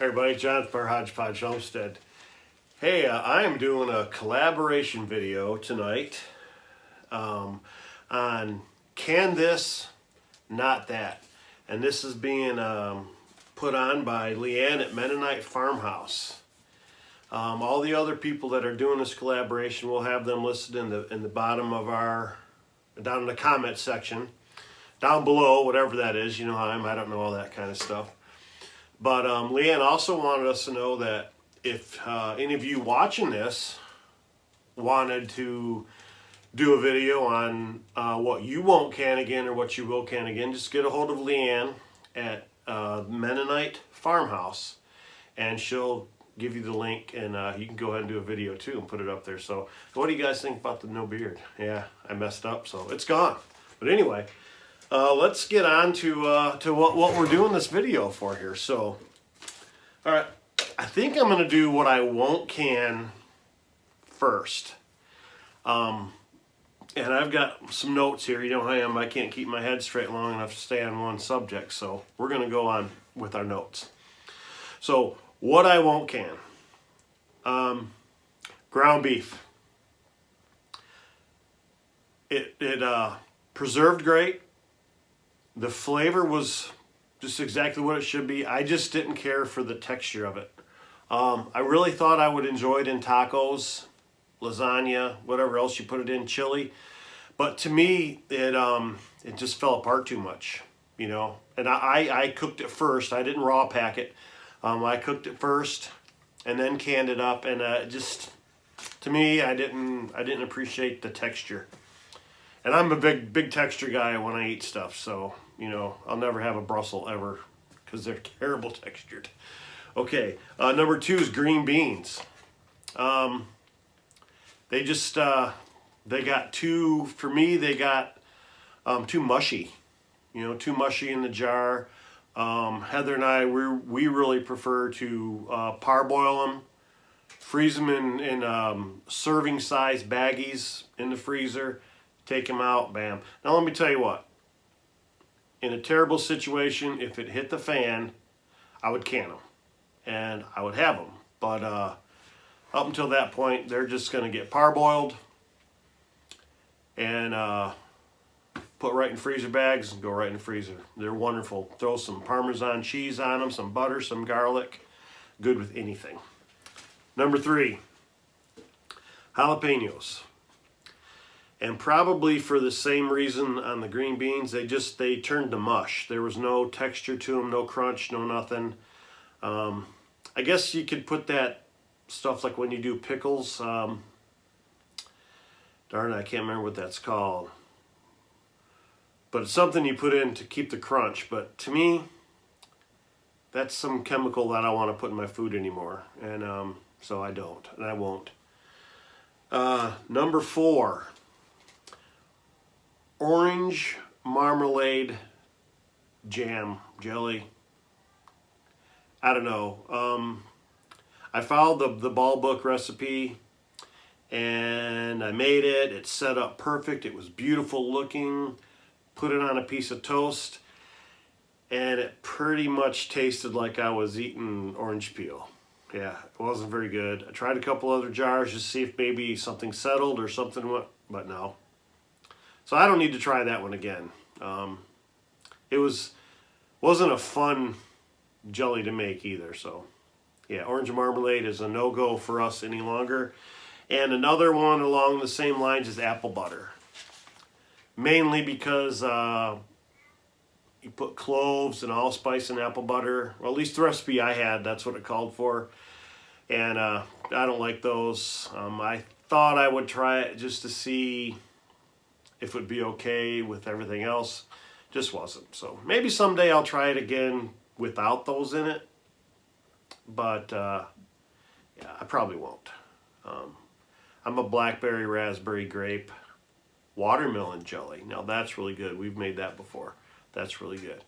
Hey everybody, John from our Hodgepodge Homestead. Hey, I am doing a collaboration video tonight on Can This, Not That. And this is being put on by LeAnne at LeAnne Farmhouse. All the other people that are doing this collaboration, we'll have them listed in the bottom of down in the comment section. Down below, whatever that is, you know how I don't know all that kind of stuff. But LeAnne also wanted us to know that if any of you watching this wanted to do a video on what you won't can again or what you will can again, just get a hold of LeAnne at LeAnne Farmhouse, and she'll give you the link, and you can go ahead and do a video too and put it up there. So what do you guys think about the no beard? Yeah, I messed up, so it's gone. But anyway, let's get on to what we're doing this video for here. So, all right, I think I'm going to do what I won't can first. And I've got some notes here. You know how I am. I can't keep my head straight long enough to stay on one subject. So we're going to go on with our notes. So what I won't can. Ground beef. It preserved great. The flavor was just exactly what it should be. I just didn't care for the texture of it. I really thought I would enjoy it in tacos, lasagna, whatever else you put it in, chili. But to me, it just fell apart too much, you know. And I cooked it first. I didn't raw pack it. I cooked it first and then canned it up, and just to me, I didn't appreciate the texture. And I'm a big texture guy when I eat stuff, so, you know, I'll never have a Brussels ever because they're terrible textured. Okay, number 2 is green beans. They just, they got too, for me, they got too mushy. You know, too mushy in the jar. Heather and I, we really prefer to parboil them, freeze them in serving size baggies in the freezer. Take them out, bam. Now let me tell you what. In a terrible situation, if it hit the fan, I would can them. And I would have them. But up until that point, they're just going to get parboiled and put right in freezer bags and go right in the freezer. They're wonderful. Throw some Parmesan cheese on them, some butter, some garlic. Good with anything. Number 3, jalapenos. And probably for the same reason on the green beans, they turned to mush. There was no texture to them, no crunch, no nothing. I guess you could put that stuff like when you do pickles. Darn it, I can't remember what that's called. But it's something you put in to keep the crunch. But to me, that's some chemical that I don't want to put in my food anymore. And so I don't, and I won't. Number 4. Orange marmalade jam jelly. I don't know. I followed the ball book recipe and I made it. It set up perfect. It was beautiful looking. Put it on a piece of toast and it pretty much tasted like I was eating orange peel. Yeah, it wasn't very good. I tried a couple other jars just to see if maybe something settled or something went, but no. So I don't need to try that one again. It wasn't a fun jelly to make either. So yeah, orange marmalade is a no-go for us any longer. And another one along the same lines is apple butter. Mainly because you put cloves and allspice in apple butter. Well, at least the recipe I had, that's what it called for. And I don't like those. I thought I would try it just to see if it would be okay with everything else. Just wasn't. So maybe someday I'll try it again without those in it. But yeah, I probably won't. I'm a blackberry, raspberry, grape, watermelon jelly. Now that's really good. We've made that before. That's really good.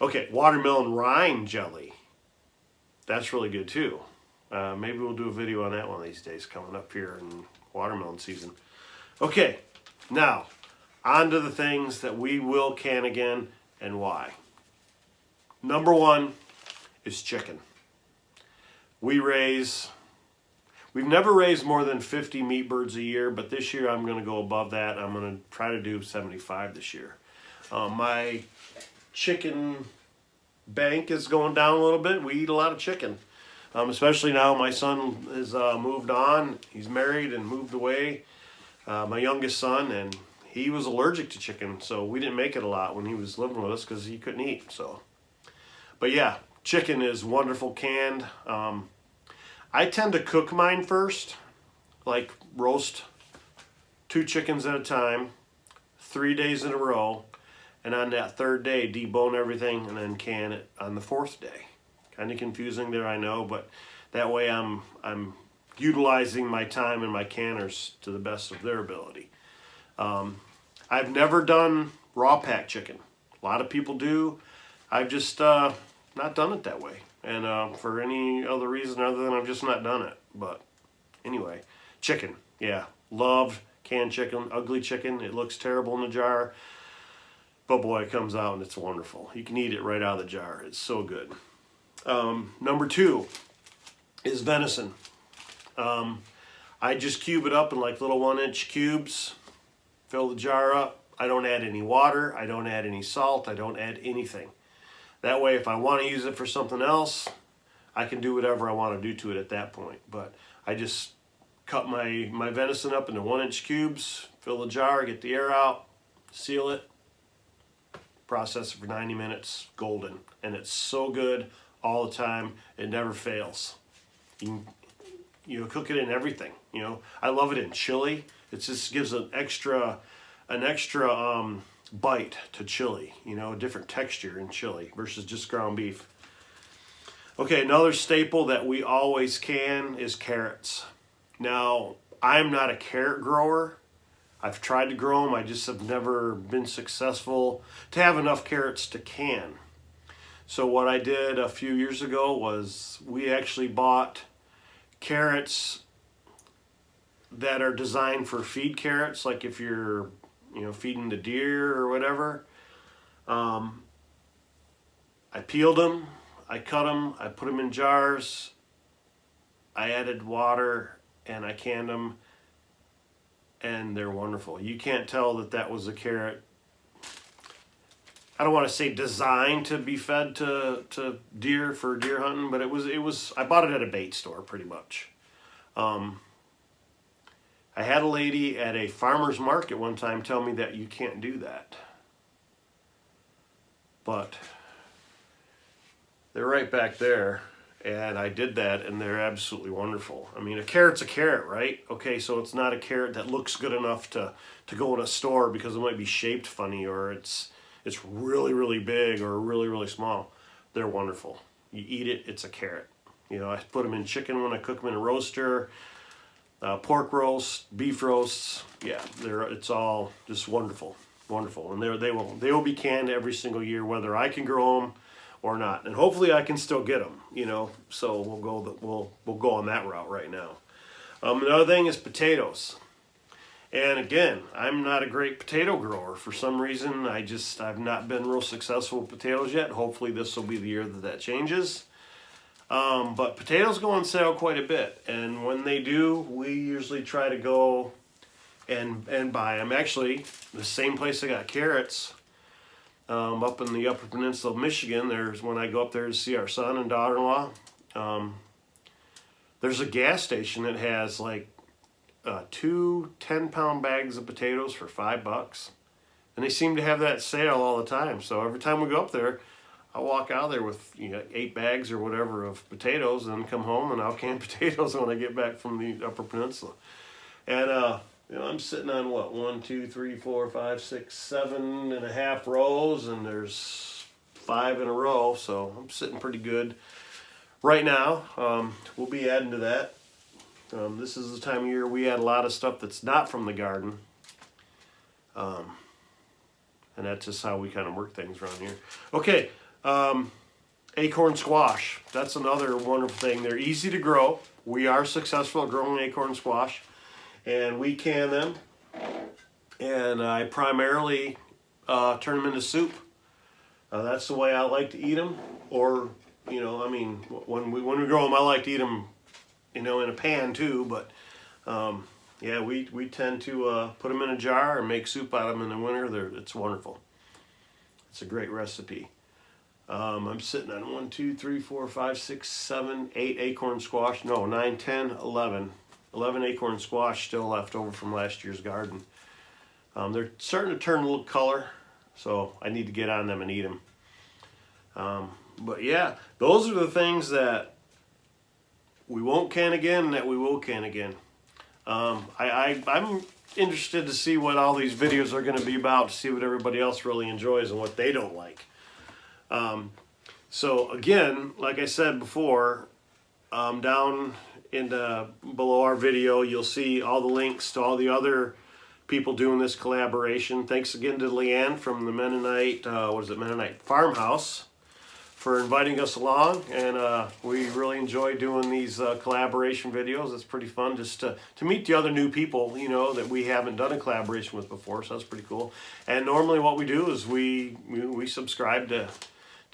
Okay, watermelon rind jelly. That's really good too. Maybe we'll do a video on that one of these days coming up here in watermelon season. Okay, now on to the things that we will can again and why. Number 1 is chicken. we've never raised more than 50 meat birds a year, but this year I'm going to go above that. I'm going to try to do 75 this year. My chicken bank is going down a little bit. We eat a lot of chicken, especially now my son has moved on. He's married and moved away, my youngest son, and he was allergic to chicken, so we didn't make it a lot when he was living with us because he couldn't eat. So, but yeah, chicken is wonderful canned. I tend to cook mine first, like roast 2 chickens at a time, 3 days in a row, and on that 3rd day, debone everything and then can it on the 4th day. Kind of confusing there, I know, but that way I'm utilizing my time and my canners to the best of their ability. I've never done raw pack chicken. A lot of people do. I've just not done it that way. And for any other reason other than I've just not done it. But anyway, chicken. Yeah, love canned chicken, ugly chicken. It looks terrible in the jar. But boy, it comes out and it's wonderful. You can eat it right out of the jar. It's so good. Number 2 is venison. I just cube it up in like little 1-inch cubes. Fill the jar up. I don't add any water. I don't add any salt. I don't add anything. That way, if I want to use it for something else, I can do whatever I want to do to it at that point. But I just cut my venison up into 1-inch cubes, fill the jar, get the air out, seal it, process it for 90 minutes, golden. And it's so good all the time. It never fails. You cook it in everything. I love it in chili. It just gives an extra bite to chili, a different texture in chili versus just ground beef. Okay, another staple that we always can is carrots. Now, I'm not a carrot grower. I've tried to grow them. I just have never been successful to have enough carrots to can. So what I did a few years ago was we actually bought carrots that are designed for feed carrots, like if you're feeding the deer or whatever. I peeled them, I cut them, I put them in jars, I added water, and I canned them, and they're wonderful. You can't tell that was a carrot. I don't want to say designed to be fed to deer for deer hunting, but it was. I bought it at a bait store pretty much. I had a lady at a farmer's market one time tell me that you can't do that. But they're right back there, and I did that, and they're absolutely wonderful. I mean, a carrot's a carrot, right? Okay, so it's not a carrot that looks good enough to go in a store because it might be shaped funny, or it's really, really big or really, really small. They're wonderful. You eat it, it's a carrot. I put them in chicken when I cook them in a roaster. Pork roast, beef roasts, yeah, it's all just wonderful, and they will be canned every single year, whether I can grow them or not, and hopefully I can still get them, So we'll go on that route right now. Another thing is potatoes, and again, I'm not a great potato grower for some reason. I've not been real successful with potatoes yet. Hopefully this will be the year that changes. But potatoes go on sale quite a bit, and when they do, we usually try to go and buy them. Actually, the same place I got carrots, up in the Upper Peninsula of Michigan. When I go up there to see our son and daughter-in-law, there's a gas station that has like 2 10-pound bags of potatoes for $5, and they seem to have that sale all the time. So every time we go up there, I'll walk out there with 8 bags or whatever of potatoes, and then come home and I'll can potatoes when I get back from the Upper Peninsula. And I'm sitting on 1, 2, 3, 4, 5, 6, 7.5 rows, and there's 5 in a row, so I'm sitting pretty good right now. We'll be adding to that. This is the time of year we add a lot of stuff that's not from the garden. And that's just how we kind of work things around here. Okay. Acorn squash. That's another wonderful thing. They're easy to grow. We are successful at growing acorn squash, and we can them. And I primarily turn them into soup. That's the way I like to eat them. Or You know, I mean, when we grow them, I like to eat them, you know, in a pan too. But yeah, we tend to put them in a jar and make soup out of them in the winter. It's wonderful. It's a great recipe. I'm sitting on 1, 2, 3, 4, 5, 6, 7, 8 acorn squash. No, 9, 10, 11. 11 acorn squash still left over from last year's garden. They're starting to turn a little color, so I need to get on them and eat them. But yeah, those are the things that we won't can again and that we will can again. I'm interested to see what all these videos are going to be about, to see what everybody else really enjoys and what they don't like. So again, like I said before, down in below our video, you'll see all the links to all the other people doing this collaboration. Thanks again to LeAnne from the Mennonite Farmhouse for inviting us along, and we really enjoy doing these collaboration videos. It's pretty fun just to meet the other new people, you know, that we haven't done a collaboration with before, so that's pretty cool. And normally what we do is we subscribe to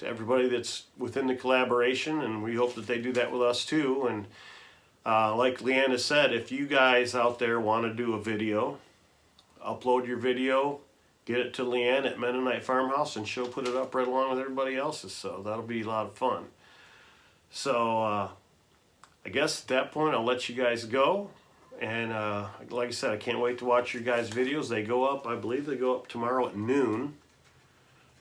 everybody that's within the collaboration, and we hope that they do that with us too. And like LeAnne has said, if you guys out there want to do a video, upload your video, get it to LeAnne at Mennonite Farmhouse, and she'll put it up right along with everybody else's, so that'll be a lot of fun. So I guess at that point I'll let you guys go, and like I said, I can't wait to watch your guys' videos. They go up, I believe they go up tomorrow at noon,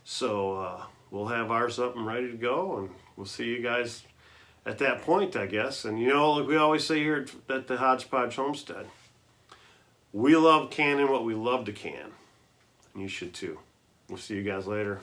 so we'll have ours up and ready to go, and we'll see you guys at that point, I guess. And you know, like we always say here at the Hodgepodge Homestead, we love canning what we love to can. And you should too. We'll see you guys later.